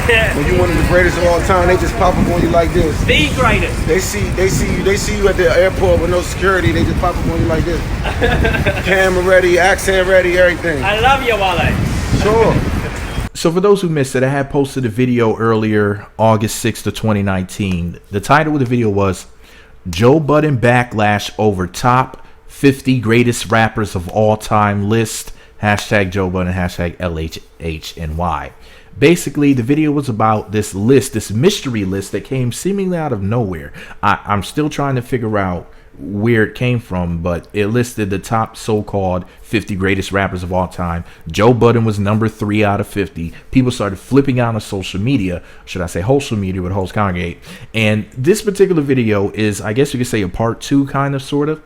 When you one of the greatest of all time, they just pop up on you like this. The greatest. They see you at the airport with no security. They just pop up on you like this. Camera ready, accent ready, everything. I love you, Wale. Sure. So for those who missed it, I had posted a video earlier, August 6th of 2019. The title of the video was Joe Budden Backlash over top 50 greatest rappers of all time list. Hashtag Joe Budden, hashtag LHHNY. Basically, the video was about this list, this mystery list that came seemingly out of nowhere. I'm still trying to figure out where it came from, but it listed the top so-called 50 greatest rappers of all time. Joe Budden was number 3 out of 50. People started flipping out on social media, should I say social media, with hosts congregate. And this particular video is, I guess you could say, a part 2 kind of, sort of,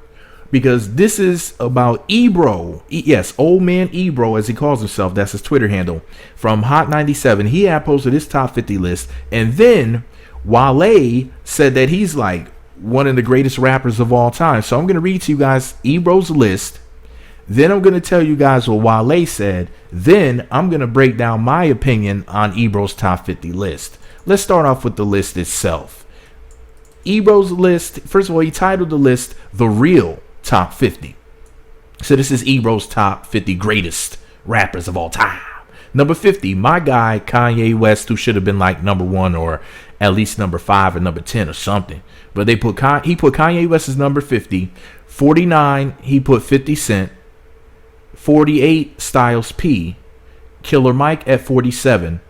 because this is about Ebro. Yes, old man Ebro, as he calls himself. That's his Twitter handle. From Hot 97, he had posted his top 50 list, and then Wale said that he's like one of the greatest rappers of all time. So I'm going to read to you guys Ebro's list. Then I'm going to tell you guys what Wale said. Then I'm going to break down my opinion on Ebro's top 50 list. Let's start off with the list itself. Ebro's list, first of all, he titled the list The Real Top 50. So this is Ebro's top 50 greatest rappers of all time. Number 50, my guy Kanye West, who should have been like number 1 or at least number 5 or number 10 or something. But he put Kanye West as number 50. 49, he put 50 Cent. 48, Styles P. Killer Mike at 47.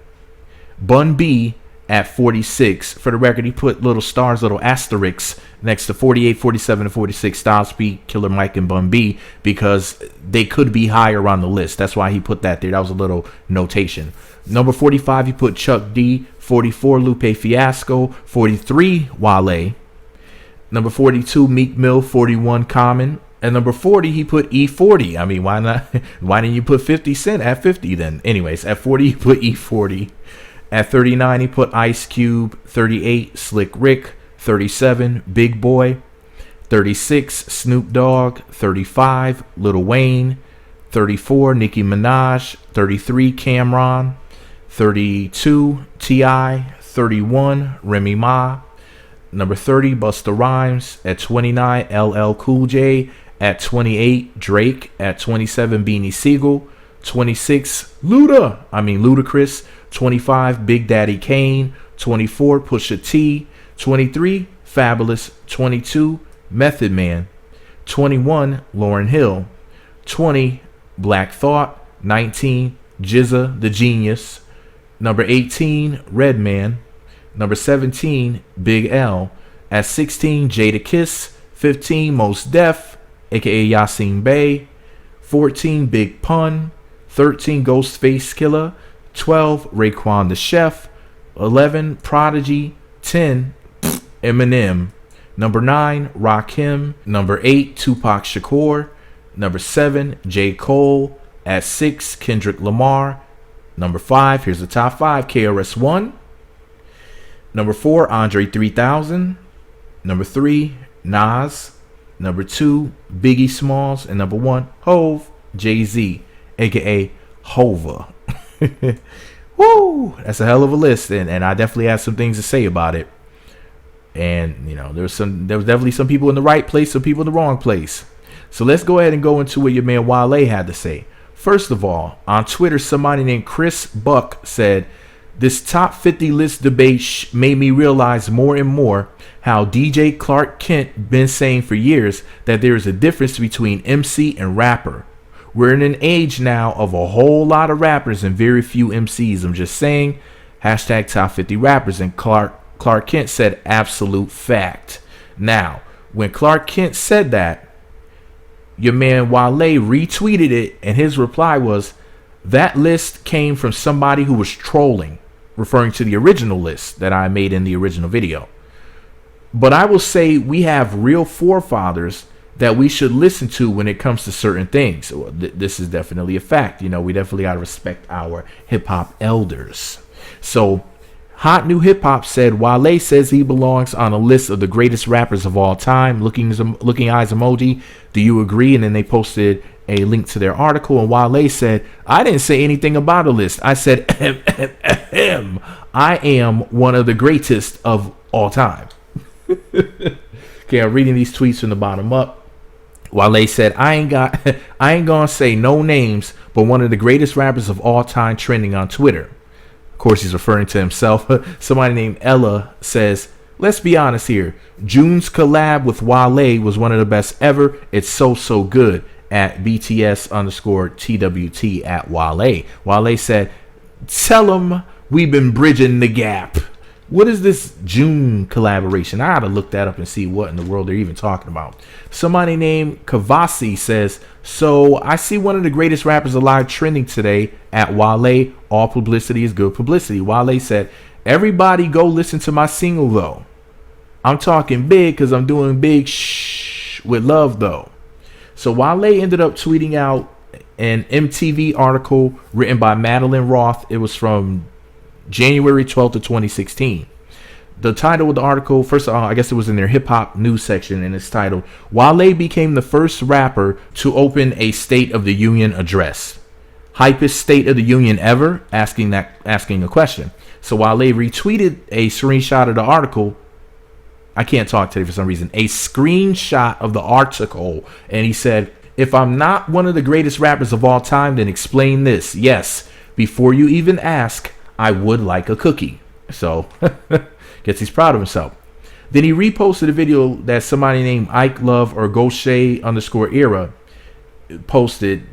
Bun B at 46. For the record, he put little stars, little asterisks next to 48, 47, and 46, Styles P, Killer Mike, and Bun B, because they could be higher on the list. That's why he put that there. That was a little notation. Number 45, he put Chuck D. 44, Lupe Fiasco. 43, Wale. Number 42, Meek Mill. 41, Common. And number 40, he put E40. I mean, why not? Why didn't you put 50 Cent at 50 then? Anyways, at 40, he put E40. At 39, he put Ice Cube. 38, Slick Rick. 37, Big Boy. 36, Snoop Dogg. 35, Lil Wayne. 34, Nicki Minaj. 33, Cam'ron. 32, T.I. 31, Remy Ma. Number 30, Busta Rhymes. At 29, LL Cool J. At 28, Drake. At 27, Beanie Siegel. 26, Ludacris. 25, Big Daddy Kane. 24, Pusha T. 23, Fabulous. 22, Method Man. 21, Lauryn Hill. 20, Black Thought. 19, GZA the Genius. Number 18, Redman. Number 17, Big L. At 16, Jadakiss. 15, Mos Def, aka Yasin Bey. 14, Big Pun. 13, Ghostface Killer. 12, Raekwon the Chef. 11, Prodigy. 10, Eminem. Number 9, Rakim. Number 8, Tupac Shakur. Number 7, J. Cole. At 6, Kendrick Lamar. Number 5, here's the top 5, KRS-One. Number 4, Andre 3000. Number 3, Nas. Number 2, Biggie Smalls. And number 1, Hove, Jay-Z, aka Hova. Woo! That's a hell of a list, and I definitely have some things to say about it. And, you know, there was definitely some people in the right place, some people in the wrong place. So let's go ahead and go into what your man Wale had to say. First of all, on Twitter, somebody named Chris Buck said, this top 50 list debate made me realize more and more how DJ Clark Kent been saying for years that there is a difference between MC and rapper. We're in an age now of a whole lot of rappers and very few MCs. I'm just saying, hashtag top 50 rappers. And Clark Kent said absolute fact. Now, when Clark Kent said that, your man Wale retweeted it, and his reply was, that list came from somebody who was trolling, referring to the original list that I made in the original video. But I will say we have real forefathers that we should listen to when it comes to certain things. So this is definitely a fact. You know, we definitely got to respect our hip-hop elders. So Hot New Hip Hop said Wale says he belongs on a list of the greatest rappers of all time. Looking eyes emoji. Do you agree? And then they posted a link to their article. And Wale said, I didn't say anything about a list. I said, I am one of the greatest of all time. Okay, I'm reading these tweets from the bottom up. Wale said, I ain't gonna say no names, but one of the greatest rappers of all time trending on Twitter. Of course, he's referring to himself. Somebody named Ella says, let's be honest here. June's collab with Wale was one of the best ever. It's so good. At BTS_TWT at Wale. Wale said, tell him we've been bridging the gap. What is this June collaboration? I gotta look that up and see what in the world they're even talking about. Somebody named Kavasi says, so I see one of the greatest rappers alive trending today at Wale. All publicity is good publicity. Wale said, everybody go listen to my single though. I'm talking big because I'm doing big shh with love though. So Wale ended up tweeting out an MTV article written by Madeline Roth. It was from January 12th of 2016. The title of the article, first of all, I guess it was in their hip hop news section, and it's titled, Wale became the first rapper to open a State of the Union address. Hypest State of the Union ever? Asking a question. So Wale retweeted a screenshot of the article. I can't talk today for some reason. A screenshot of the article, and he said, if I'm not one of the greatest rappers of all time, then explain this. Yes, before you even ask, I would like a cookie. So, guess he's proud of himself. Then he reposted a video that somebody named Ike Love or Gaucher_era posted.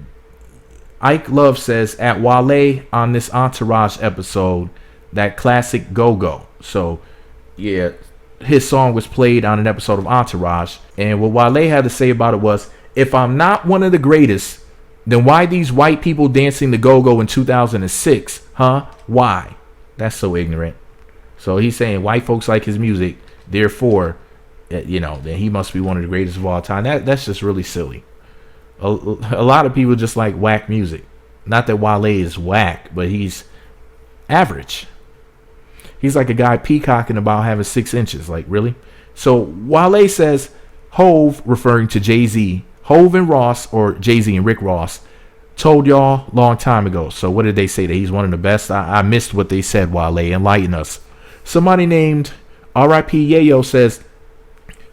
Ike Love says, at Wale on this Entourage episode, that classic go-go. So, yeah, his song was played on an episode of Entourage. And what Wale had to say about it was, if I'm not one of the greatest, then why these white people dancing the go-go in 2006? Huh? Why? That's so ignorant. So he's saying white folks like his music, therefore, then he must be one of the greatest of all time. That's just really silly. A lot of people just like whack music. Not that Wale is whack, but he's average. He's like a guy peacocking about having 6 inches. Like, really? So Wale says Hove, referring to Jay-Z, Hove and Ross, or Jay-Z and Rick Ross, told y'all long time ago. So what did they say? That he's one of the best? I missed what they said, Wale. Enlighten us. Somebody named R.I.P. Yayo says,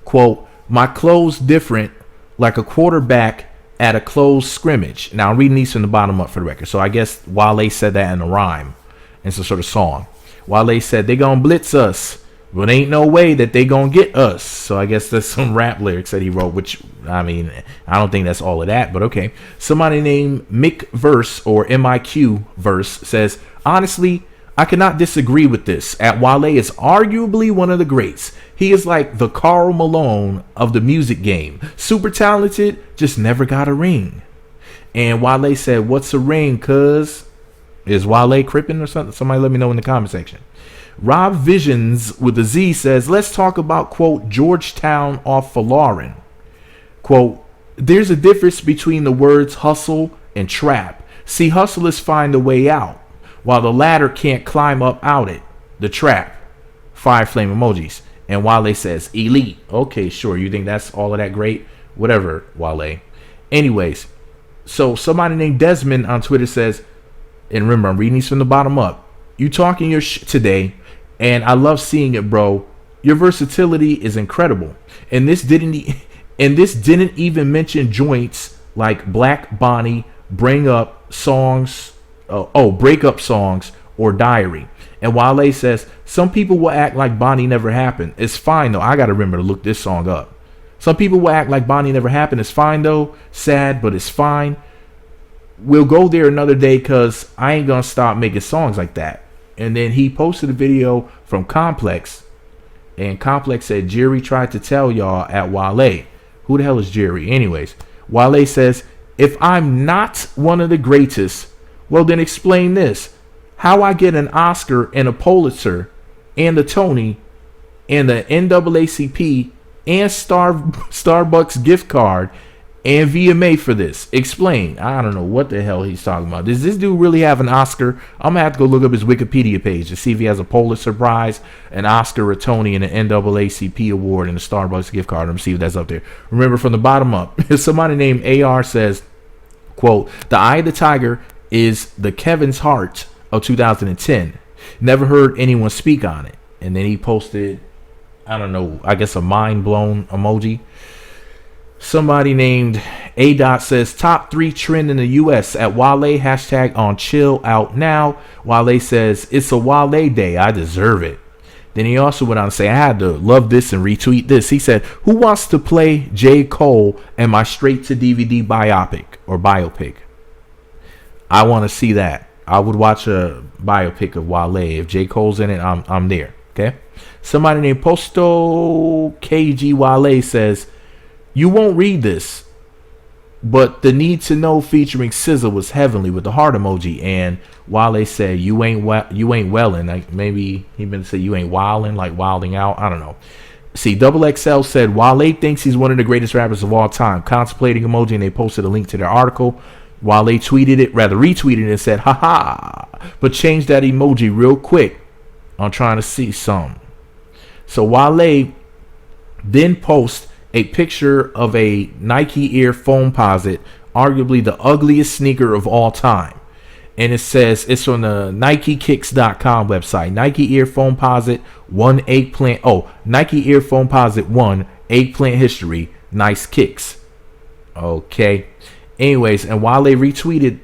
quote, my clothes different like a quarterback at a closed scrimmage. Now I'm reading these from the bottom up for the record. So I guess Wale said that in a rhyme. It's a sort of song. Wale said, they gonna blitz us, but ain't no way that they gonna get us. So I guess that's some rap lyrics that he wrote, which, I mean, I don't think that's all of that, but okay. Somebody named Mick Verse, or MIQ Verse, says, honestly, I cannot disagree with this. At Wale is arguably one of the greats. He is like the Karl Malone of the music game. Super talented, just never got a ring. And Wale said, what's a ring, cuz? Is Wale crippin' or something? Somebody let me know in the comment section. Rob Visions with a Z says, let's talk about, quote, Georgetown off for Lauren. Quote, there's a difference between the words hustle and trap. See, hustlers find a way out, while the latter can't climb up out it. The trap. Fire flame emojis. And Wale says, elite. Okay, sure. You think that's all of that great? Whatever, Wale. Anyways, so somebody named Desmond on Twitter says, and remember, I'm reading these from the bottom up. You talking your today, and I love seeing it, bro. Your versatility is incredible. And this didn't even mention joints like Black Bonnie, Break Up Songs, or Diary. And Wale says, some people will act like Bonnie never happened. It's fine though. I gotta remember to look this song up. Some people will act like Bonnie never happened. It's fine though. Sad, but it's fine. We'll go there another day because I ain't gonna stop making songs like that. And then he posted a video from Complex, and Complex said Jerry tried to tell y'all at Wale. Who the hell is Jerry? Anyways, Wale says, if I'm not one of the greatest, well then explain this. How I get an Oscar and a Pulitzer and a Tony and the NAACP and Starbucks gift card and VMA for this. Explain. I don't know what the hell he's talking about. Does this dude really have an Oscar? I'm gonna have to go look up his Wikipedia page to see if he has a Pulitzer Prize, an Oscar, a Tony, and an NAACP award, and a Starbucks gift card. Let me see if that's up there. Remember, from the bottom up, somebody named AR says, quote, "The Eye of the Tiger is the Kevin's Heart of 2010. Never heard anyone speak on it." And then he posted, I don't know, I guess a mind blown emoji. Somebody named A. Dot says, "Top 3 trend in the US at Wale, hashtag on chill out now." Wale says, "It's a Wale day. I deserve it." Then he also went on to say, "I had to love this and retweet this." He said, "Who wants to play J. Cole and my straight to DVD biopic or biopic?" I want to see that. I would watch a biopic of Wale. If J. Cole's in it, I'm there. Okay. Somebody named Posto KG Wale says, "You won't read this, but the Need to Know featuring SZA was heavenly," with the heart emoji. And Wale said, you ain't wellin'. Like maybe he meant to say you ain't wildin', like wilding out. I don't know. See, Double XL said Wale thinks he's one of the greatest rappers of all time. Contemplating emoji, and they posted a link to their article. Wale retweeted it and said, "Haha," but changed that emoji real quick. I'm trying to see some. So Wale then posts a picture of a Nike Air Foamposite, arguably the ugliest sneaker of all time. And it says, it's on the NikeKicks.com website. Nike Air Foamposite 1 eggplant. Oh, Nike Air Foamposite 1 eggplant history. Nice kicks. Okay. Anyways, and Wale retweeted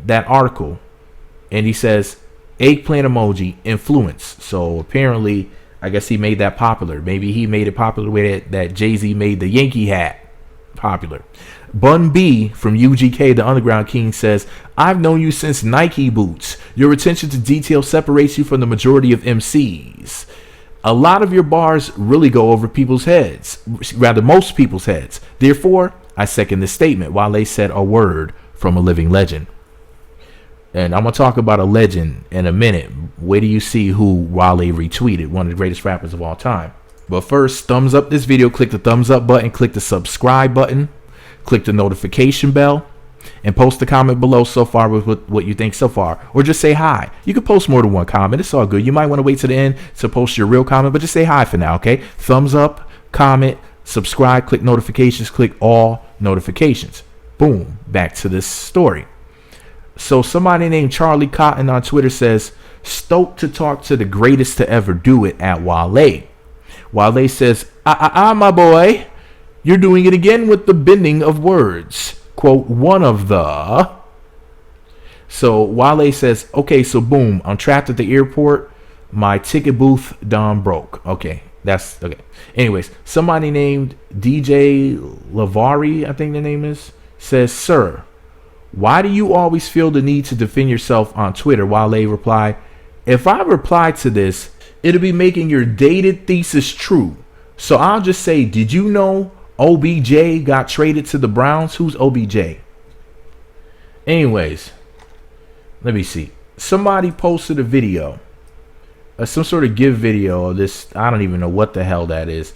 that article. And he says, eggplant emoji, influence. So apparently, I guess he made that popular. Maybe he made it popular the way that Jay-Z made the Yankee hat popular. Bun B from UGK, the Underground King, says, "I've known you since Nike boots. Your attention to detail separates you from the majority of MCs. A lot of your bars really go over people's heads, rather most people's heads. Therefore, I second this statement." Wale said a word from a living legend. And I'm going to talk about a legend in a minute. Where do you see who Wale retweeted? One of the greatest rappers of all time. But first, thumbs up this video. Click the thumbs up button. Click the subscribe button. Click the notification bell. And post a comment below so far with what you think so far. Or just say hi. You can post more than one comment. It's all good. You might want to wait to the end to post your real comment. But just say hi for now, okay? Thumbs up, comment, subscribe, click notifications, click all notifications. Boom. Back to this story. So somebody named Charlie Cotton on Twitter says, "Stoked to talk to the greatest to ever do it at Wale." Wale says, my boy, you're doing it again with the bending of words. Quote, "One of the." So Wale says, "Okay, so boom, I'm trapped at the airport. My ticket booth done broke." Okay, that's okay. Anyways, somebody named DJ Lavari, I think the name is, says, "Sir, why do you always feel the need to defend yourself on Twitter?" Wale replied, "If I reply to this, it'll be making your dated thesis true. So I'll just say, did you know OBJ got traded to the Browns?" Who's OBJ? Anyways, let me see. Somebody posted a video, some sort of give video of this. I don't even know what the hell that is.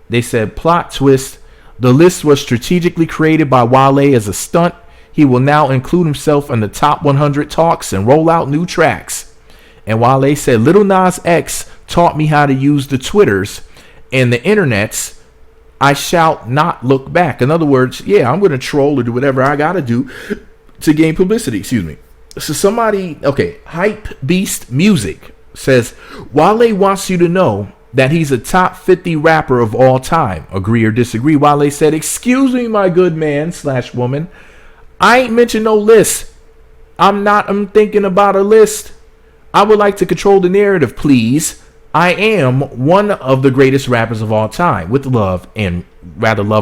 They said, "Plot twist. The list was strategically created by Wale as a stunt. He will now include himself in the top 100 talks and roll out new tracks." And Wale said, "Little Nas X taught me how to use the Twitters and the internets. I shall not look back." In other words, yeah, I'm going to troll or do whatever I got to do to gain publicity. Excuse me. So somebody, okay, Hype Beast Music says, "Wale wants you to know that he's a top 50 rapper of all time. Agree or disagree?" Wale said, "Excuse me, my good man / woman. I ain't mentioned no list. I'm thinking about a list. I would like to control the narrative, please. I am one of the greatest rappers of all time, with love,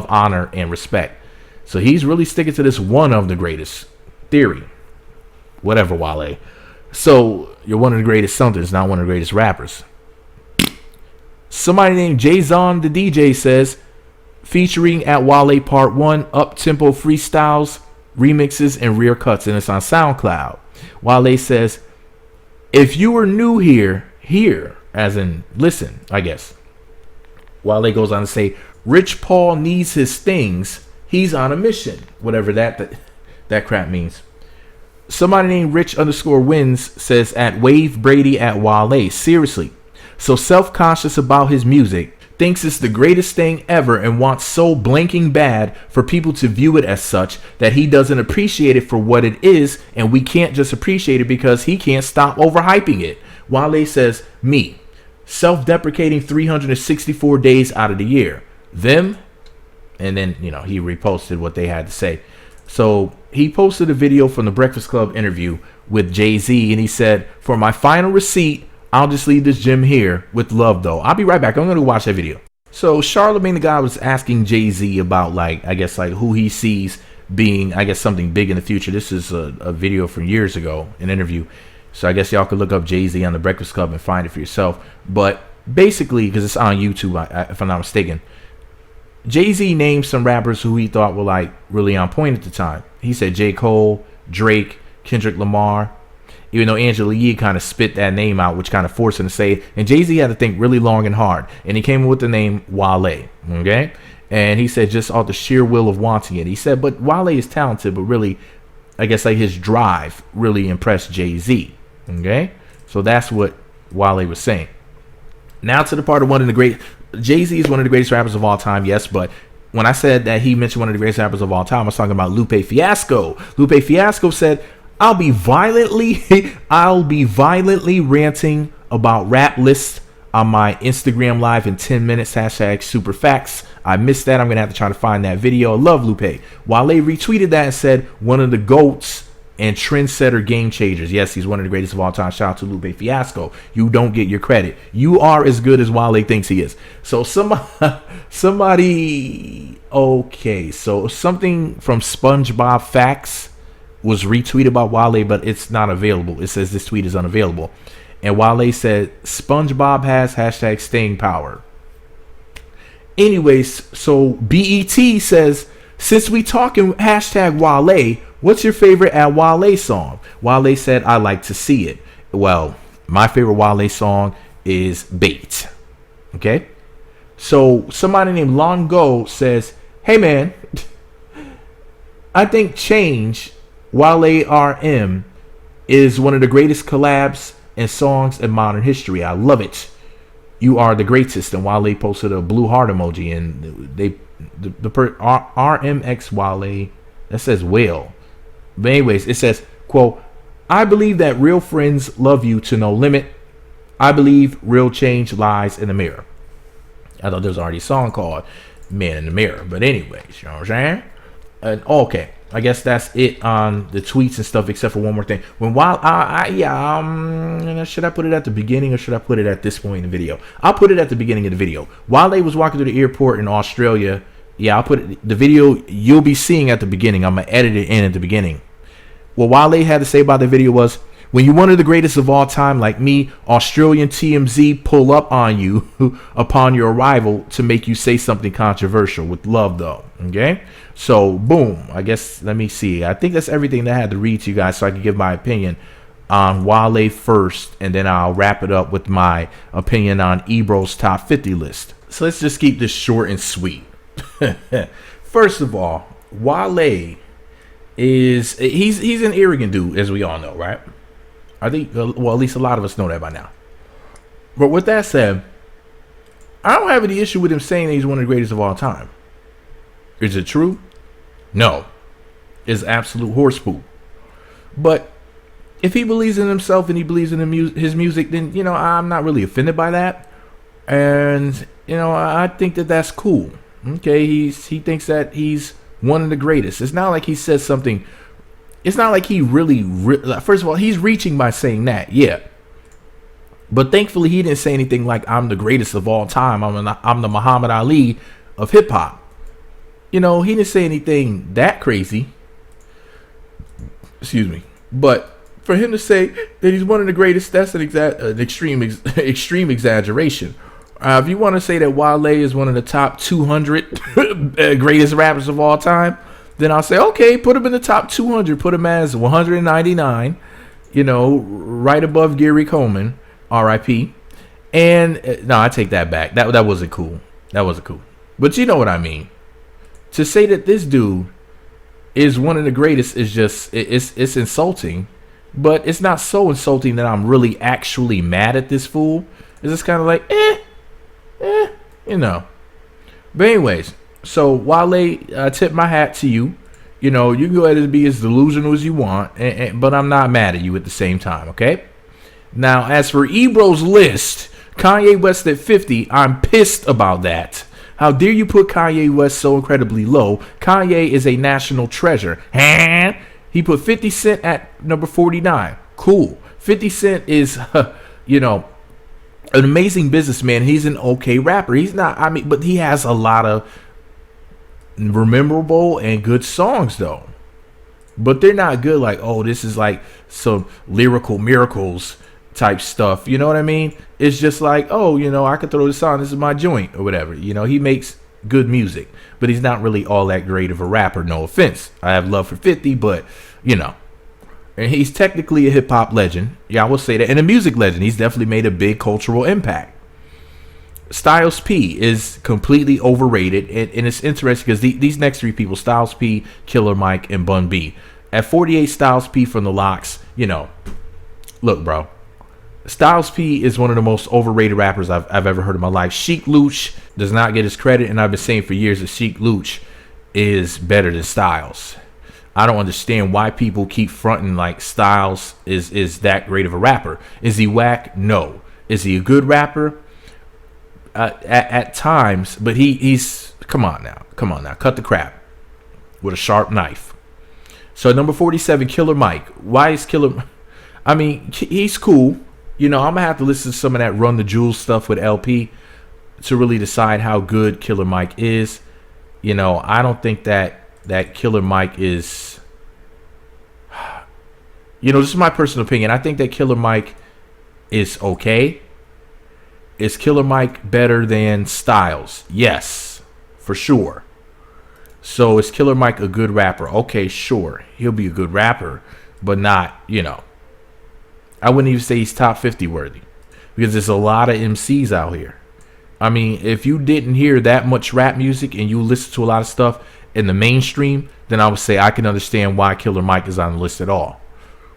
honor, and respect." So he's really sticking to this one of the greatest theory. Whatever, Wale. So you're one of the greatest somethings, not one of the greatest rappers. Somebody named Jay-Zon the DJ says, "Featuring at Wale Part 1, up-tempo freestyles, remixes, and rear cuts," and it's on SoundCloud. Wale says, "If you were new here, as in listen, I guess." Wale goes on to say, "Rich Paul needs his things. he's on a mission, whatever that crap means. Somebody named Rich_wins says at Wave Brady at Wale, seriously, so self-conscious about his music, thinks it's the greatest thing ever and wants so blanking bad for people to view it as such that he doesn't appreciate it for what it is, and we can't just appreciate it because he can't stop overhyping it. Wale says, me, self-deprecating 364 days out of the year. Them, and then, he reposted what they had to say. So he posted a video from the Breakfast Club interview with Jay-Z, and he said, for my final receipt, I'll just leave this gym here with love, though. I'll be right back. I'm going to watch that video. So Charlamagne the God was asking Jay-Z about, who he sees being, something big in the future. This is a video from years ago, an interview. So I guess y'all could look up Jay-Z on the Breakfast Club and find it for yourself. But basically, because it's on YouTube, if I'm not mistaken, Jay-Z named some rappers who he thought were really on point at the time. He said J. Cole, Drake, Kendrick Lamar. Even though Angela Yee kind of spit that name out, which kind of forced him to say it. And Jay-Z had to think really long and hard. And he came up with the name Wale. Okay? And he said just off the sheer will of wanting it. He said, but Wale is talented, but really, his drive really impressed Jay-Z. Okay? So that's what Wale was saying. Now to the part of one of the great... Jay-Z is one of the greatest rappers of all time, yes, but when I said that he mentioned one of the greatest rappers of all time, I was talking about Lupe Fiasco. Lupe Fiasco said, I'll be violently ranting about rap lists on my Instagram live in 10 minutes, #superfacts. I missed that. I'm going to have to try to find that video. I love Lupe. Wale retweeted that and said, one of the GOATs and trendsetter game changers. Yes, he's one of the greatest of all time. Shout out to Lupe Fiasco. You don't get your credit. You are as good as Wale thinks he is. So somebody, okay. So something from SpongeBob Facts was retweeted about Wale, but it's not available. It says this tweet is unavailable. And Wale said, SpongeBob has #staying power. Anyways, so BET says, since we talking #Wale, what's your favorite at Wale song? Wale said, I like to see it. Well, my favorite Wale song is Bait. Okay? So somebody named Longo says, hey man, I think Change, Wale RM, is one of the greatest collabs and songs in modern history. I love it. You are the greatest. And Wale posted a blue heart emoji, and RMX Wale, that says Wale. But anyways, it says, quote, I believe that real friends love you to no limit. I believe real change lies in the mirror. I thought there was already a song called Man in the Mirror. But anyways, you know what I'm saying? Okay. I guess that's it on the tweets and stuff, except for one more thing. When should I put it at the beginning or should I put it at this point in the video? I'll put it at the beginning of the video. Wale was walking through the airport in Australia. Yeah, I'll put the video you'll be seeing at the beginning. I'm going to edit it in at the beginning. What Wale had to say about the video was, when you're one of the greatest of all time, like me, Australian TMZ pull up on you upon your arrival to make you say something controversial. With love, though. Okay? So, boom. I guess, let me see. I think that's everything that I had to read to you guys so I can give my opinion on Wale first, and then I'll wrap it up with my opinion on Ebro's top 50 list. So let's just keep this short and sweet. First of all, Wale is he's an arrogant dude, as we all know, right? I think, well, at least a lot of us know that by now. But with that said, I don't have any issue with him saying that he's one of the greatest of all time. Is it true? No. It's absolute horse poop. But if he believes in himself and he believes in his music, then, I'm not really offended by that. And, I think that that's cool. Okay, he thinks that he's one of the greatest. It's not like he says something. It's not like he really, first of all, he's reaching by saying that, yeah. But thankfully, he didn't say anything like, I'm the greatest of all time. I'm the Muhammad Ali of hip hop. He didn't say anything that crazy. Excuse me. But for him to say that he's one of the greatest, that's an extreme exaggeration. If you want to say that Wale is one of the top 200 greatest rappers of all time, then I'll say, okay, put him in the top 200. Put him as 199, right above Gary Coleman, R.I.P. And no, I take that back. That wasn't cool. That wasn't cool. But you know what I mean. To say that this dude is one of the greatest is just it's insulting, but it's not so insulting that I'm really actually mad at this fool. It's just kind of like you know. But anyways, so Wale, tip my hat to you. You know, you can go ahead and be as delusional as you want, but I'm not mad at you at the same time, okay? Now, as for Ebro's list, Kanye West at 50, I'm pissed about that. How dare you put Kanye West so incredibly low? Kanye is a national treasure. He put 50 Cent at number 49. Cool. 50 Cent is, you know, an amazing businessman. He's an okay rapper. He's not, I mean, but he has a lot of memorable and good songs, though. But they're not good like, oh, this is like some lyrical miracles type stuff. You know what I mean? It's just like, oh, you know, I could throw this on. This is my joint or whatever. You know, he makes good music, but he's not really all that great of a rapper. No offense. I have love for 50, but, you know. And he's technically a hip hop legend. Yeah, I will say that. And a music legend. He's definitely made a big cultural impact. Styles P is completely overrated. And it's interesting because these next three people, Styles P, Killer Mike, and Bun B. At 48, Styles P from the Locks, you know, look, bro. Styles P is one of the most overrated rappers I've ever heard in my life. Sheik Luch does not get his credit, and I've been saying for years that Sheik Luch is better than Styles. I don't understand why people keep fronting like Styles is that great of a rapper. Is he whack? No. Is he a good rapper? At times, but he's come on now, cut the crap with a sharp knife. So number 47, Killer Mike. Why is Killer? I mean, he's cool. You know, I'm gonna have to listen to some of that Run the Jewels stuff with LP to really decide how good Killer Mike is. You know, I don't think that Killer Mike is. You know, this is my personal opinion. I think that Killer Mike is okay. Is Killer Mike better than Styles? Yes, for sure. So is Killer Mike a good rapper? Okay, sure. He'll be a good rapper, but not, you know. I wouldn't even say he's top 50 worthy because there's a lot of MCs out here. I mean, if you didn't hear that much rap music and you listen to a lot of stuff in the mainstream, then I would say I can understand why Killer Mike is on the list at all.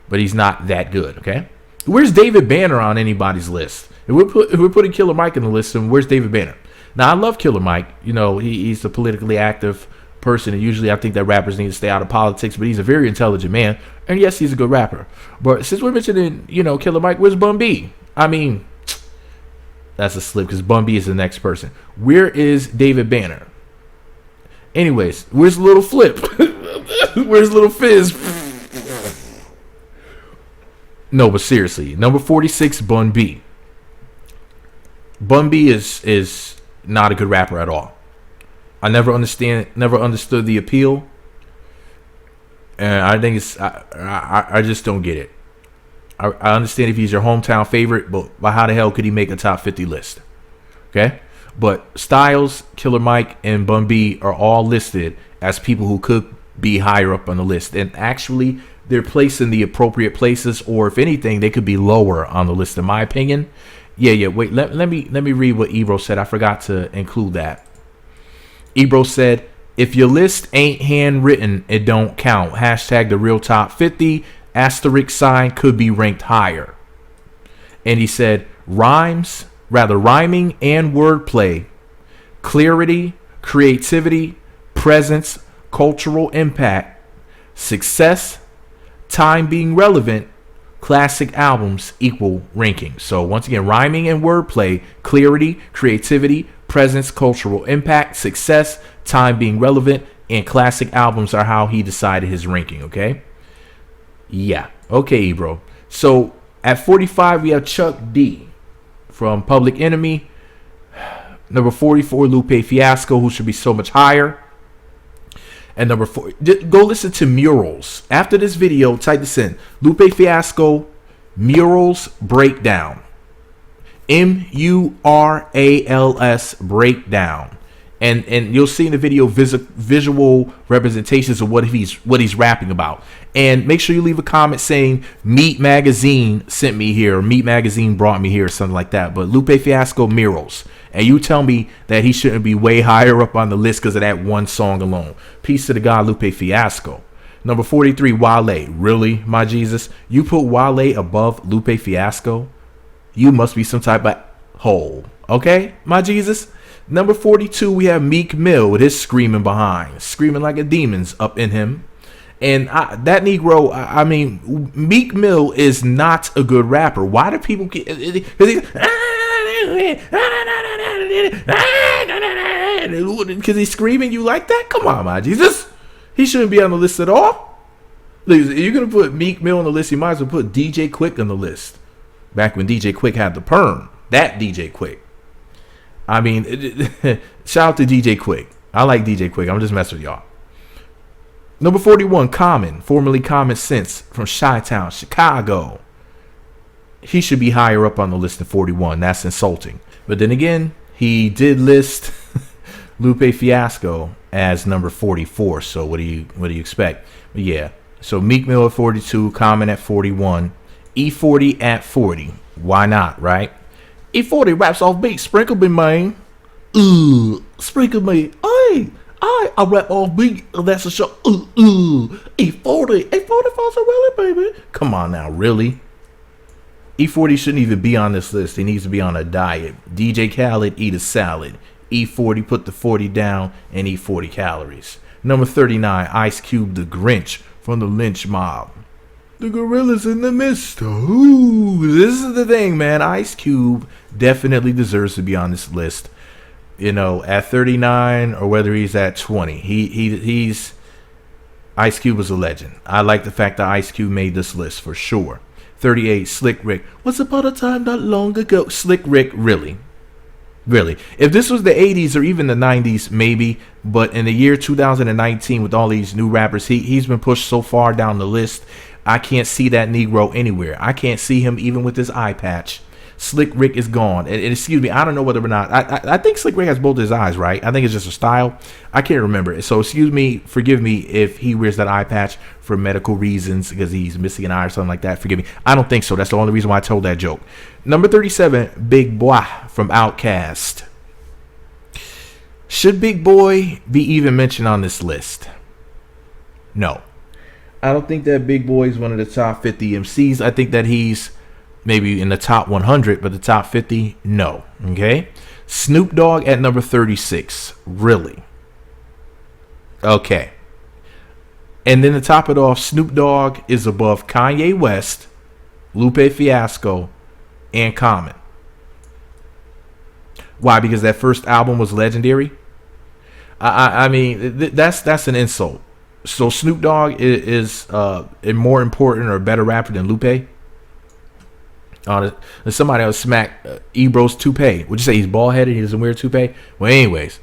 But he's not that good, okay? Where's David Banner on anybody's list? If we're putting Killer Mike in the list, then where's David Banner? Now, I love Killer Mike. You know, he's a politically active person, and usually I think that rappers need to stay out of politics, but he's a very intelligent man, and yes, he's a good rapper. But since we're mentioning, you know, Killer Mike, where's Bun B? I mean, that's a slip because Bun B is the next person. Where is David Banner? Anyways, where's Little Flip? Where's Little Fizz? No, but seriously, number 46, Bun B. Bun B is not a good rapper at all. I never understood the appeal, and I think it's I just don't get it. I understand if he's your hometown favorite, but how the hell could he make a top 50 list? Okay, but Styles, Killer Mike, and Bun B are all listed as people who could be higher up on the list, and actually they're placed in the appropriate places, or if anything, they could be lower on the list, in my opinion. Yeah. Wait, let me read what Ebro said. I forgot to include that. Ebro said, if your list ain't handwritten, it don't count. Hashtag the real top 50 asterisk sign could be ranked higher. And he said, rhyming and wordplay, clarity, creativity, presence, cultural impact, success, time being relevant, classic albums equal ranking. So once again, rhyming and wordplay, clarity, creativity, presence, cultural impact, success, time being relevant, and classic albums are how he decided his ranking, okay? Yeah. Okay, bro. So at 45, we have Chuck D from Public Enemy. Number 44, Lupe Fiasco, who should be so much higher. And number 4, go listen to Murals. After this video, type this in. Lupe Fiasco, Murals Breakdown. Murals Breakdown. And you'll see in the video visual representations of what he's rapping about. And make sure you leave a comment saying Meat Magazine sent me here, or Meat Magazine brought me here, or something like that. But Lupe Fiasco, Murals. And you tell me that he shouldn't be way higher up on the list because of that one song alone. Peace to the God, Lupe Fiasco. Number 43, Wale. Really, my Jesus? You put Wale above Lupe Fiasco? You must be some type of hole. Okay, my Jesus? Number 42, we have Meek Mill with his screaming behind. Screaming like a demon's up in him. And that Negro, I mean, Meek Mill is not a good rapper. Why do people get... Because he's screaming you like that? Come on, my Jesus. He shouldn't be on the list at all. If you're going to put Meek Mill on the list, you might as well put DJ Quick on the list. Back when DJ Quick had the perm. That DJ Quick. I mean, shout out to DJ Quick. I like DJ Quick. I'm just messing with y'all. Number 41, Common, formerly Common Sense, from Chi-Town, Chicago. He should be higher up on the list than 41. That's insulting. But then again, he did list Lupe Fiasco as number 44. So what do you expect? But yeah. So Meek Mill at 42, Common at 41, E40 at 40. Why not, right? E40 raps off beat. Sprinkle me, man. Sprinkle me. I rap off beat. That's a show. E40 falls really, baby. Come on now, really? E40 shouldn't even be on this list. He needs to be on a diet. DJ Khaled, eat a salad. E40, put the 40 down and eat 40 calories. Number 39, Ice Cube, the Grinch from the Lynch Mob. The gorillas in the mist. Ooh, this is the thing, man. Ice Cube definitely deserves to be on this list. You know, at 39 or whether he's at 20. He's Ice Cube was a legend. I like the fact that Ice Cube made this list for sure. 38, Slick Rick. Once upon a time not long ago. Slick Rick, really? Really? If this was the 80s or even the 90s, maybe. But in the year 2019, with all these new rappers, he's been pushed so far down the list. I can't see that Negro anywhere. I can't see him even with his eye patch. Slick Rick is gone. And excuse me, I don't know whether or not. I think Slick Rick has both his eyes, right? I think it's just a style. I can't remember. So excuse me, forgive me if he wears that eye patch for medical reasons because he's missing an eye or something like that. Forgive me. I don't think so. That's the only reason why I told that joke. Number 37, Big Boy from Outkast. Should Big Boy be even mentioned on this list? No. I don't think that Big Boy is one of the top 50 MCs. I think that he's maybe in the top 100, but the top 50, no. Okay? Snoop Dogg at number 36. Really? Okay. And then to top it off, Snoop Dogg is above Kanye West, Lupe Fiasco, and Common. Why? Because that first album was legendary? I mean, that's an insult. So Snoop Dogg is a more important or better rapper than Lupe? Somebody else smack Ebro's toupee. Would you say he's bald headed? He doesn't wear a toupee? Well, anyways,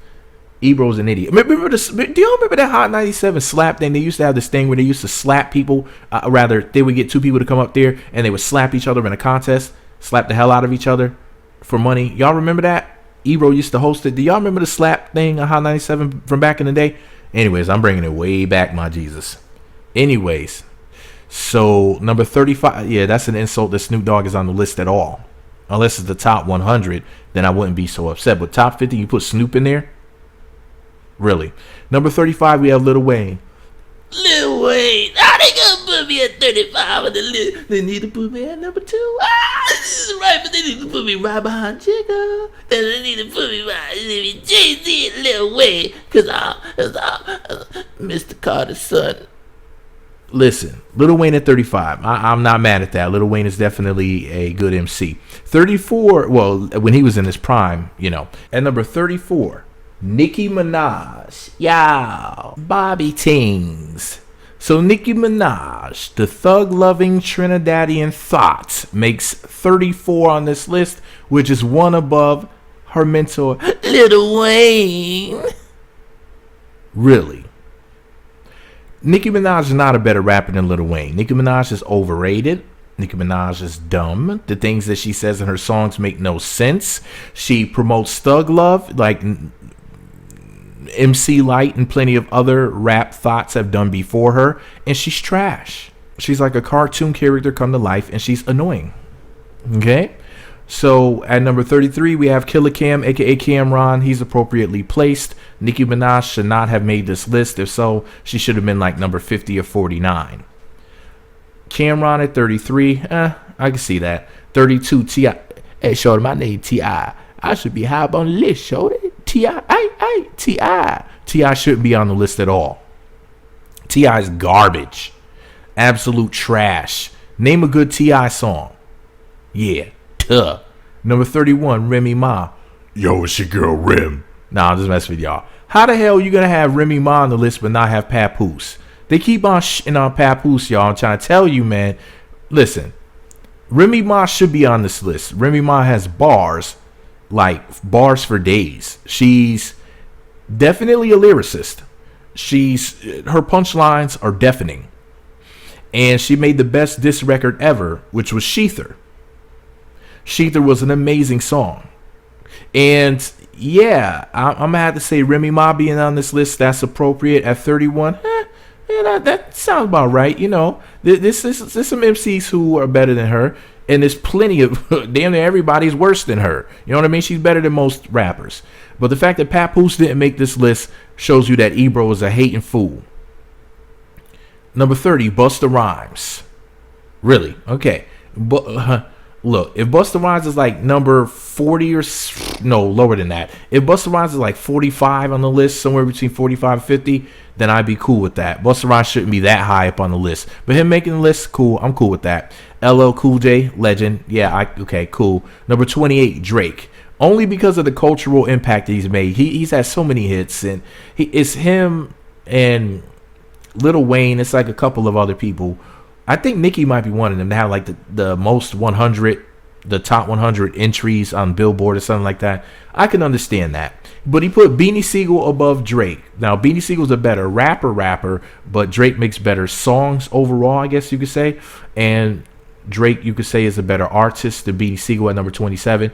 Ebro's an idiot. Remember do y'all remember that Hot 97 slap thing? They used to have this thing where they used to slap people. They would get two people to come up there and they would slap each other in a contest, slap the hell out of each other for money. Y'all remember that? Ebro used to host it. Do y'all remember the slap thing on Hot 97 from back in the day? Anyways, I'm bringing it way back, my Jesus. Anyways. So, number 35, yeah, that's an insult that Snoop Dogg is on the list at all. Unless it's the top 100, then I wouldn't be so upset. But top 50, you put Snoop in there? Really? Number 35, we have Lil Wayne. Lil Wayne. How they gonna put me at 35 on the list? They need to put me at number 2. This is right, but they need to put me right behind Jigga. Then they need to put me behind Jay-Z and Lil Wayne. Because I'm Mr. Carter's son. Listen, Lil Wayne at 35. I'm not mad at that. Lil Wayne is definitely a good MC. 34, well, when he was in his prime, you know. At number 34, Nicki Minaj. Yow. Bobby Tings. So Nicki Minaj, the thug-loving Trinidadian thought, makes 34 on this list, which is one above her mentor, Lil Wayne. Really? Nicki Minaj is not a better rapper than Lil Wayne. Nicki Minaj is overrated. Nicki Minaj is dumb. The things that she says in her songs make no sense. She promotes thug love. Like, MC Light and plenty of other rap thoughts have done before her, and she's trash. She's like a cartoon character come to life, and she's annoying. Okay? So at number 33, we have Killer Cam, aka Cameron. He's appropriately placed. Nicki Minaj should not have made this list. If so, she should have been like number 50 or 49. Cameron at 33, I can see that. 32, T.I. Hey, shorty, my name T.I. I should be high up on the list, shorty. T.I. T.I. T.I. shouldn't be on the list at all. T.I. is garbage. Absolute trash. Name a good T.I. song. Yeah. Number 31, Remy Ma. Yo, it's your girl Rem. Nah, I'm just messing with y'all. How the hell you gonna have Remy Ma on the list but not have Papoose? They keep on shitting on Papoose, y'all. I'm trying to tell you, man. Listen, Remy Ma should be on this list. Remy Ma has bars, like bars for days. She's definitely a lyricist. Her punchlines are deafening. And she made the best diss record ever, which was Sheether. Sheether was an amazing song. And yeah, I'm going to have to say Remy Ma being on this list, that's appropriate. At 31, that sounds about right. You know, there's some MCs who are better than her. And there's plenty of, damn near everybody's worse than her. You know what I mean? She's better than most rappers. But the fact that Papoose didn't make this list shows you that Ebro is a hating fool. Number 30, Busta Rhymes. Really? Okay. Look, if Busta Rhymes is like number 40 or no, lower than that. If Busta Rhymes is like 45 on the list, somewhere between 45 and 50, then I'd be cool with that. Busta Rhymes shouldn't be that high up on the list. But him making the list, cool. I'm cool with that. LL Cool J, legend. Yeah, okay, cool. Number 28, Drake. Only because of the cultural impact he's made. He's had so many hits, and it's him and Lil Wayne. It's like a couple of other people. I think Nicki might be one of them to have like the most 100, the top 100 entries on Billboard or something like that. I can understand that. But he put Beanie Siegel above Drake. Now, Beanie Siegel's a better rapper, but Drake makes better songs overall, I guess you could say. And Drake, you could say, is a better artist than Beanie Siegel at number 27.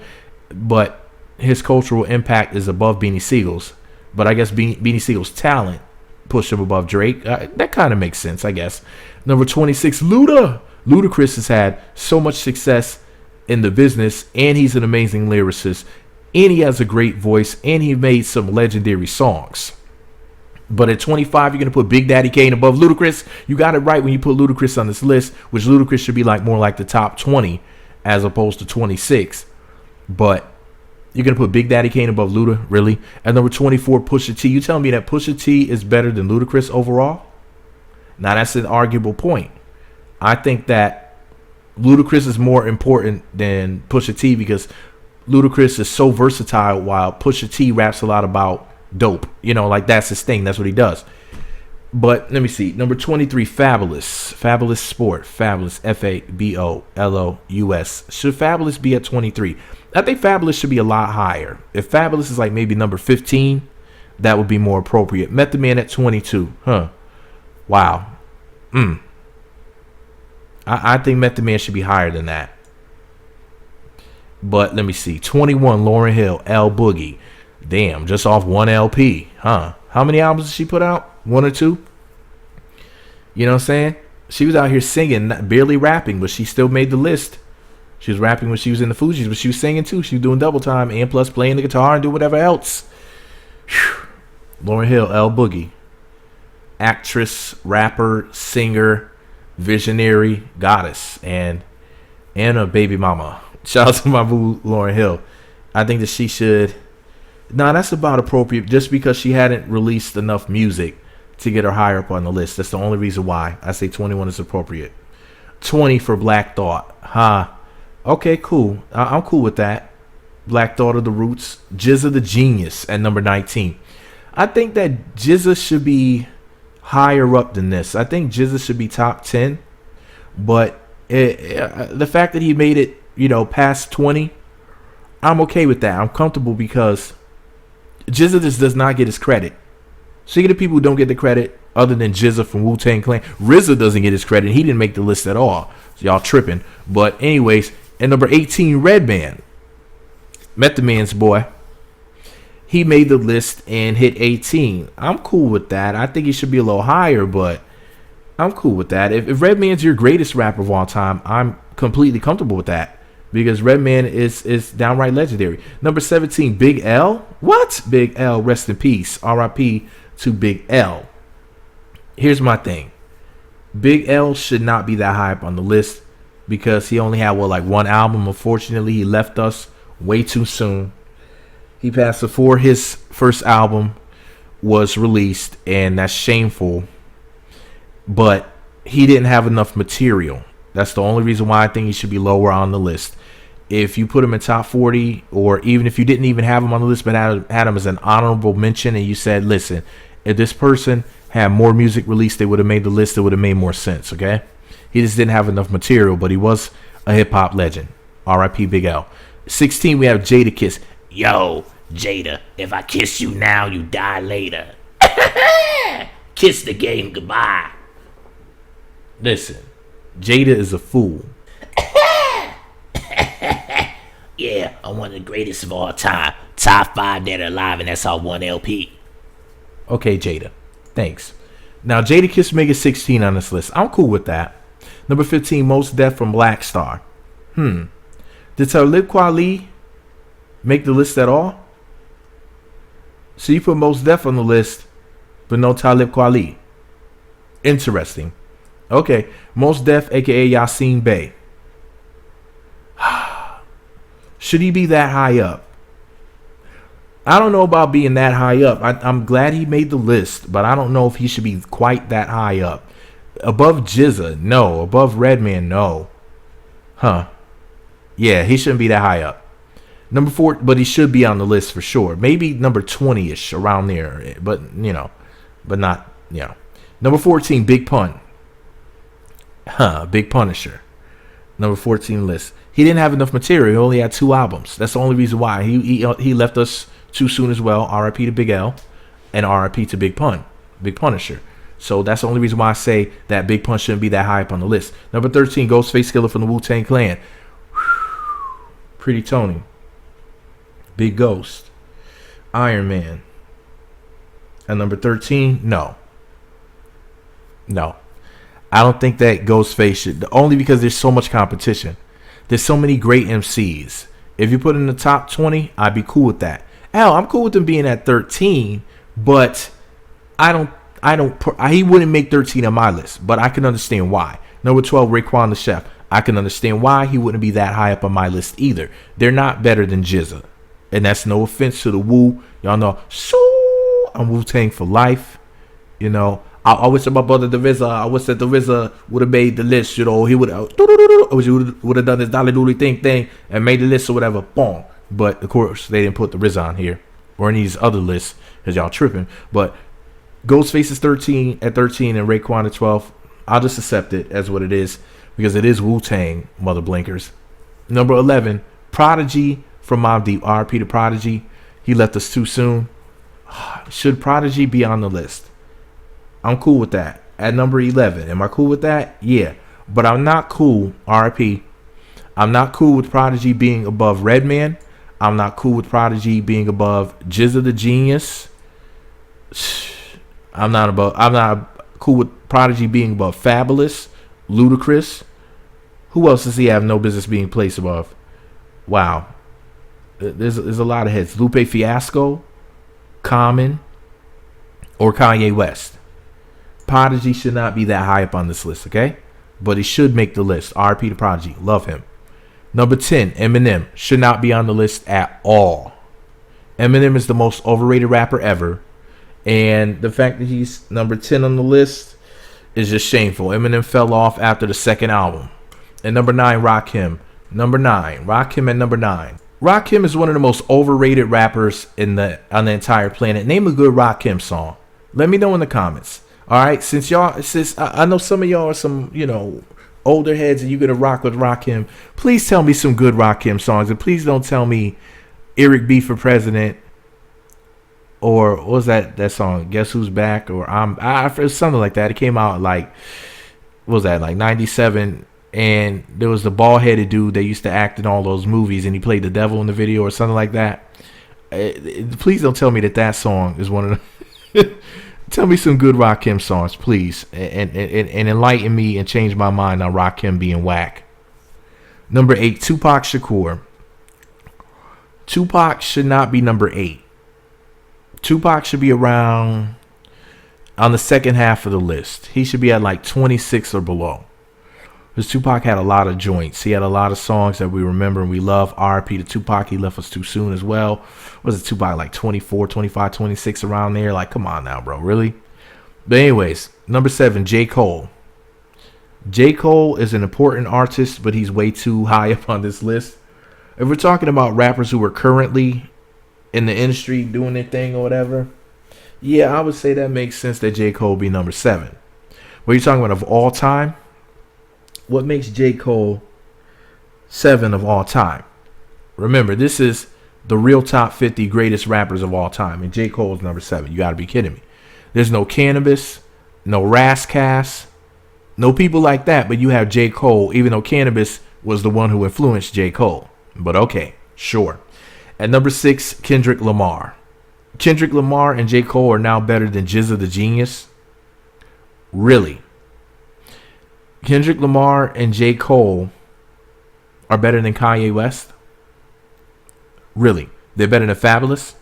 But his cultural impact is above Beanie Siegel's. But I guess Beanie Siegel's talent pushed him above Drake. That kind of makes sense, I guess. Number 26, Luda. Ludacris has had so much success in the business, and he's an amazing lyricist, and he has a great voice, and he made some legendary songs. But at 25, you're going to put Big Daddy Kane above Ludacris. You got it right when you put Ludacris on this list, which Ludacris should be like more like the top 20 as opposed to 26. But you're going to put Big Daddy Kane above Luda? Really? At number 24, Pusha T. You telling me that Pusha T is better than Ludacris overall? Now, that's an arguable point. I think that Ludacris is more important than Pusha T because Ludacris is so versatile while Pusha T raps a lot about dope. You know, like that's his thing. That's what he does. But let me see. Number 23, Fabulous. Fabulous Sport. Fabulous. Fabulous. Should Fabulous be at 23? I think Fabulous should be a lot higher. If Fabulous is like maybe number 15, that would be more appropriate. Method Man at 22. Wow. I think Method Man should be higher than that. But let me see. 21, Lauryn Hill, L Boogie. Damn, just off one LP. How many albums did she put out? 1 or 2? You know what I'm saying? She was out here singing, barely rapping, but she still made the list. She was rapping when she was in the Fugees, but she was singing too. She was doing double time and plus playing the guitar and doing whatever else. Whew. Lauryn Hill, L Boogie. Actress, rapper, singer, visionary, goddess, and a baby mama. Shout out to my boo Lauryn Hill. I think that she should. Nah, that's about appropriate just because she hadn't released enough music to get her higher up on the list. That's the only reason why I say 21 is appropriate. 20 for Black Thought. Okay, cool. I'm cool with that. Black Thought of the Roots. Jizza the Genius at number 19. I think that Jizza should be higher up than this. I think Jizza should be top 10. But the fact that he made it, past 20, I'm okay with that. I'm comfortable because Jizza just does not get his credit. Speaking of people who don't get the credit, other than Jizza from Wu-Tang Clan, RZA doesn't get his credit. He didn't make the list at all. So y'all tripping. But anyways, at number 18, Redman. Method Man's boy. he made the list and hit 18. I'm cool with that. I think he should be a little higher, but I'm cool with that. If Redman's your greatest rapper of all time, I'm completely comfortable with that because Redman is downright legendary. Number 17, Big L. What? Big L, rest in peace. R.I.P. to Big L. Here's my thing. Big L should not be that high up on the list because he only had, one album. Unfortunately, he left us way too soon. He passed before his first album was released, and that's shameful. But he didn't have enough material. That's the only reason why I think he should be lower on the list. If you put him in top 40, or even if you didn't even have him on the list, but had him as an honorable mention, and you said, listen, if this person had more music released, they would have made the list, it would have made more sense, okay? He just didn't have enough material, but he was a hip-hop legend. R.I.P. Big L. 16, we have Jadakiss. Yo, Jada, if I kiss you now, you die later. Kiss the game goodbye. Listen, Jada is a fool. Yeah, I'm one of the greatest of all time. Top 5 that are alive, and that's all one LP. Okay, Jada. Thanks. Now, Jadakiss make it 16 on this list. I'm cool with that. Number 15, Mos Def from Black Star. Did Talib Kweli make the list at all? So you put Mos Def on the list, but no Talib Kweli. Interesting. Okay, Mos Def, a.k.a. Yasin Bey. Should he be that high up? I don't know about being that high up. I'm glad he made the list, but I don't know if he should be quite that high up. Above GZA, no. Above Redman, no. Yeah, he shouldn't be that high up. Number 4, but he should be on the list for sure. Maybe number 20-ish, around there. But, but not, Number 14, Big Pun. Big Punisher. Number 14 list. He didn't have enough material. He only had 2 albums. That's the only reason why. He left us too soon as well. R.I.P. to Big L and R.I.P. to Big Pun. Big Punisher. So that's the only reason why I say that Big Pun shouldn't be that high up on the list. Number 13, Ghostface Killah from the Wu-Tang Clan. Pretty Tony. Big Ghost. Iron Man. And number 13, no. I don't think that Ghostface should. Only because there's so much competition. There's so many great MCs. If you put in the top 20, I'd be cool with that. Hell, I'm cool with him being at 13, but he wouldn't make 13 on my list, but I can understand why. Number 12, Raekwon the Chef. I can understand why he wouldn't be that high up on my list either. They're not better than GZA. And that's no offense to the Wu. Y'all know, so I'm Wu-Tang for life. I wish my brother the RZA. I wish that the RZA would have made the list. He would have. I wish he would have done this dolly dooley thing and made the list or whatever. Boom. But of course they didn't put the RZA on here or any of these other lists because y'all tripping. But Ghostface is 13 at 13 and Raekwon at 12. I'll just accept it as what it is because it is Wu-Tang, mother blinkers. Number 11, Prodigy from Mobb Deep. R.P. to Prodigy. He left us too soon. Should Prodigy be on the list? I'm cool with that. At number 11. Am I cool with that? Yeah. But I'm not cool, R.I.P. I'm not cool with Prodigy being above Redman. I'm not cool with Prodigy being above GZA the Genius. I'm not cool with Prodigy being above Fabulous, Ludacris. Who else does he have no business being placed above? Wow. There's a lot of heads. Lupe Fiasco, Common, or Kanye West. Prodigy should not be that high up on this list, okay? But he should make the list. R.P. to Prodigy. Love him. Number 10, Eminem. Should not be on the list at all. Eminem is the most overrated rapper ever. And the fact that he's number 10 on the list is just shameful. Eminem fell off after the second album. And number 9, Rakim. Number 9. Rakim at number 9. Rakim is one of the most overrated rappers on the entire planet. Name a good Rakim song. Let me know in the comments. All right, since I know some of y'all are some, older heads and you're going to rock with Rakim, please tell me some good Rakim songs. And please don't tell me Eric B for President or what was that song? Guess Who's Back? Or something like that. It came out what was that, 97? And there was the bald-headed dude that used to act in all those movies and he played the devil in the video or something like that. Please don't tell me that song is one of the. Tell me some good Rakim songs, please, and enlighten me and change my mind on Rakim being whack. Number 8, Tupac Shakur. Tupac should not be number 8. Tupac should be around on the second half of the list. He should be at like 26 or below. Because Tupac had a lot of joints. He had a lot of songs that we remember and we love. R.I.P. to Tupac. He left us too soon as well. Was it Tupac like 24, 25, 26 around there? Like, come on now, bro. Really? But anyways, number 7, J. Cole. J. Cole is an important artist, but he's way too high up on this list. If we're talking about rappers who are currently in the industry doing their thing or whatever, yeah, I would say that makes sense that J. Cole be number 7. But you're talking about of all time, what makes J. Cole 7 of all time? Remember, this is the real top 50 greatest rappers of all time, and J. Cole is number 7. You got to be kidding me. There's no Cannabis, no Rascass, no people like that, but you have J. Cole, even though Cannabis was the one who influenced J. Cole. But okay, sure. At number 6, Kendrick Lamar. Kendrick Lamar and J. Cole are now better than Jizza the Genius. Really? Kendrick Lamar and J. Cole are better than Kanye West? Really? They're better than Fabulous?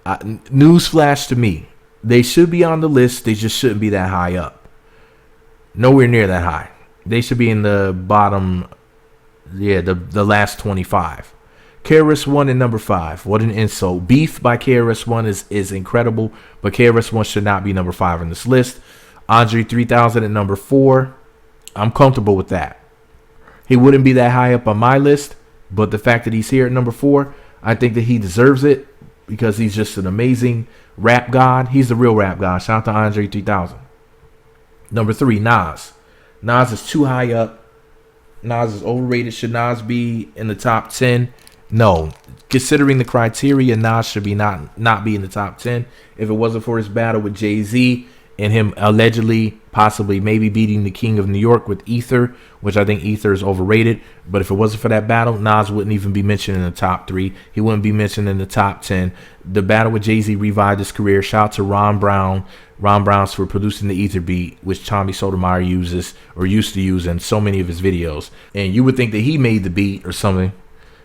Newsflash to me. They should be on the list. They just shouldn't be that high up. Nowhere near that high. They should be in the bottom, the last 25. KRS-One in number 5. What an insult. Beef by KRS-One is incredible, but KRS-One should not be number 5 on this list. Andre 3000 at number 4. I'm comfortable with that. He wouldn't be that high up on my list, but the fact that he's here at number 4, I think that he deserves it because he's just an amazing rap god. He's the real rap god. Shout out to Andre 3000. Number 3, Nas. Nas is too high up. Nas is overrated. Should Nas be in the top 10? No. Considering the criteria, Nas should be not be in the top 10. If it wasn't for his battle with Jay-Z and him allegedly, possibly, maybe beating the King of New York with Ether, which I think Ether is overrated. But if it wasn't for that battle, Nas wouldn't even be mentioned in the top 3. He wouldn't be mentioned in the top 10. The battle with Jay-Z revived his career. Shout out to Ron Brown. Ron Brown's for producing the Ether beat, which Tommy Sotomayor uses or used to use in so many of his videos. And you would think that he made the beat or something.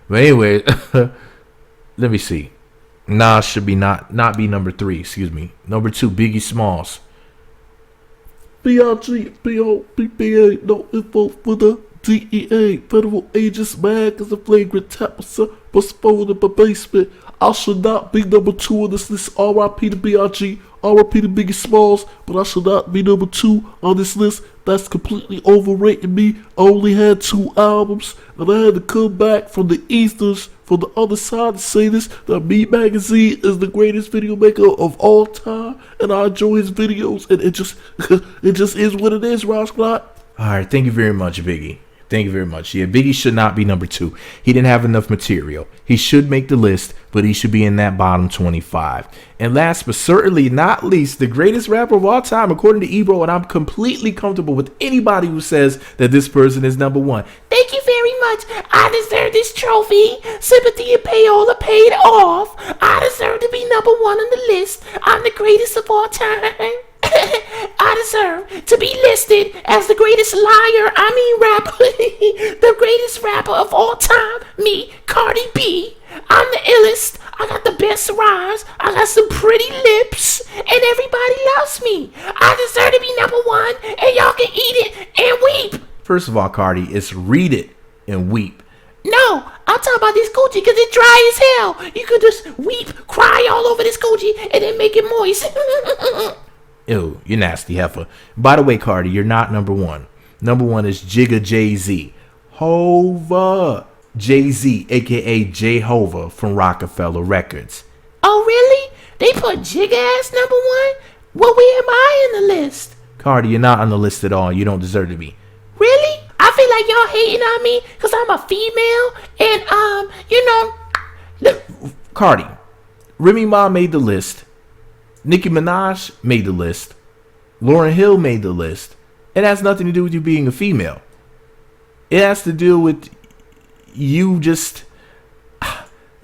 But anyway, let me see. Nas should be not be number 3, excuse me. Number 2, Biggie Smalls. B.I.G. B.O.B.B.A. No info for the DEA. Federal agents mad cause the flagrant tap was phone in my basement. I should not be number 2 on this list. R.I.P. to B.I.G. R.I.P. to Biggie Smalls. But I should not be number 2 on this list. That's completely overrated me. I only had 2 albums. And I had to come back from the ethers, from the other side, to say this. That Me Magazine is the greatest video maker of all time. And I enjoy his videos. And it just is what it is, Ross Glott. Alright, thank you very much, Biggie. Thank you very much. Yeah, Biggie should not be number 2. He didn't have enough material. He should make the list, but he should be in that bottom 25. And last but certainly not least, the greatest rapper of all time, according to Ebro, and I'm completely comfortable with anybody who says that this person is number 1. Thank you very much. I deserve this trophy. Sympathy and payola paid off. I deserve to be number 1 on the list. I'm the greatest of all time. I deserve to be listed as the greatest rapper, the greatest rapper of all time, me, Cardi B. I'm the illest, I got the best rhymes, I got some pretty lips, and everybody loves me. I deserve to be number 1, and y'all can eat it and weep. First of all, Cardi, it's read it and weep. No, I'm talking about this Gucci because it's dry as hell. You could just weep, cry all over this Gucci, and then make it moist. Ew, you nasty heifer. By the way, Cardi, you're not number 1. Number 1 is Jigga Jay-Z. Hova. Jay-Z, a.k.a. Jehovah from Rockefeller Records. Oh, really? They put Jigga as number 1? Well, where am I in the list? Cardi, you're not on the list at all. You don't deserve to be. Really? I feel like y'all hating on me because I'm a female and, Cardi, Remy Ma made the list. Nicki Minaj made the list. Lauryn Hill made the list. It has nothing to do with you being a female. It has to do with you just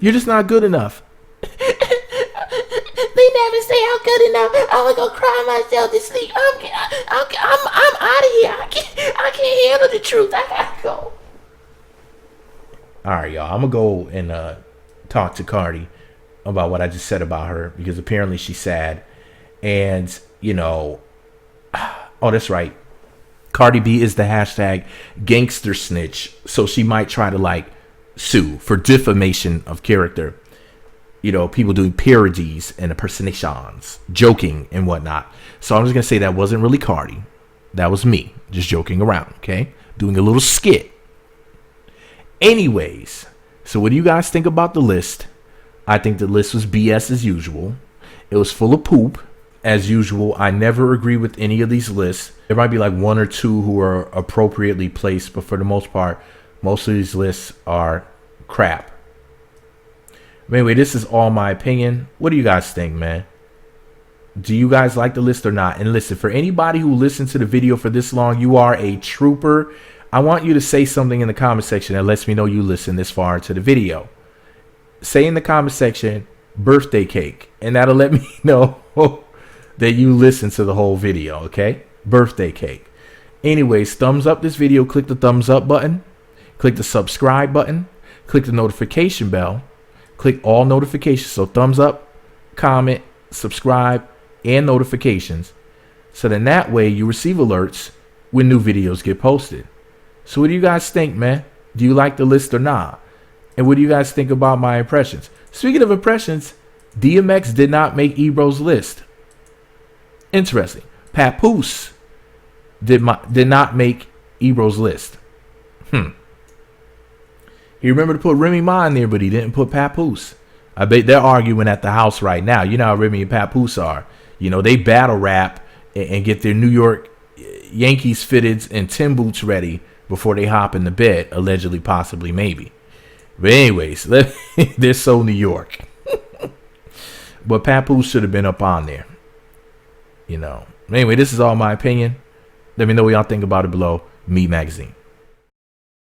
You're just not good enough. They never say I'm good enough. I'm gonna go cry myself to sleep. I'm out of here. I can't handle the truth. I gotta go. All right, y'all. I'm gonna go and talk to Cardi about what I just said about her, because apparently she's sad. And you know, oh, that's right. Cardi B is the hashtag gangster snitch, so she might try to like sue for defamation of character. You know, people doing parodies and impersonations, joking and whatnot. So I'm just gonna say that wasn't really Cardi. That was me, just joking around, okay? Doing a little skit. Anyways, so what do you guys think about the list? I think the list was BS as usual. It was full of poop as usual. I never agree with any of these lists. There might be like one or two who are appropriately placed, but for the most part, most of these lists are crap. But anyway, this is all my opinion. What do you guys think, man? Do you guys like the list or not? And listen, for anybody who listened to the video for this long, you are a trooper. I want you to say something in the comment section that lets me know you listened this far into the video. Say in the comment section, birthday cake, and that'll let me know that you listened to the whole video, okay? Birthday cake. Anyways, thumbs up this video. Click the thumbs up button. Click the subscribe button. Click the notification bell. Click all notifications. So thumbs up, comment, subscribe, and notifications. So then that way you receive alerts when new videos get posted. So what do you guys think, man? Do you like the list or not? And what do you guys think about my impressions? Speaking of impressions, DMX did not make Ebro's list. Interesting. Papoose did not make Ebro's list. He remembered to put Remy Ma in there, but he didn't put Papoose. I bet they're arguing at the house right now. You know how Remy and Papoose are. You know, they battle rap and get their New York Yankees fitteds and Tim boots ready before they hop in the bed, allegedly, possibly, maybe. But anyways, they're so New York. But Papoose should have been up on there. You know. Anyway, this is all my opinion. Let me know what y'all think about it below. Meat Magazine.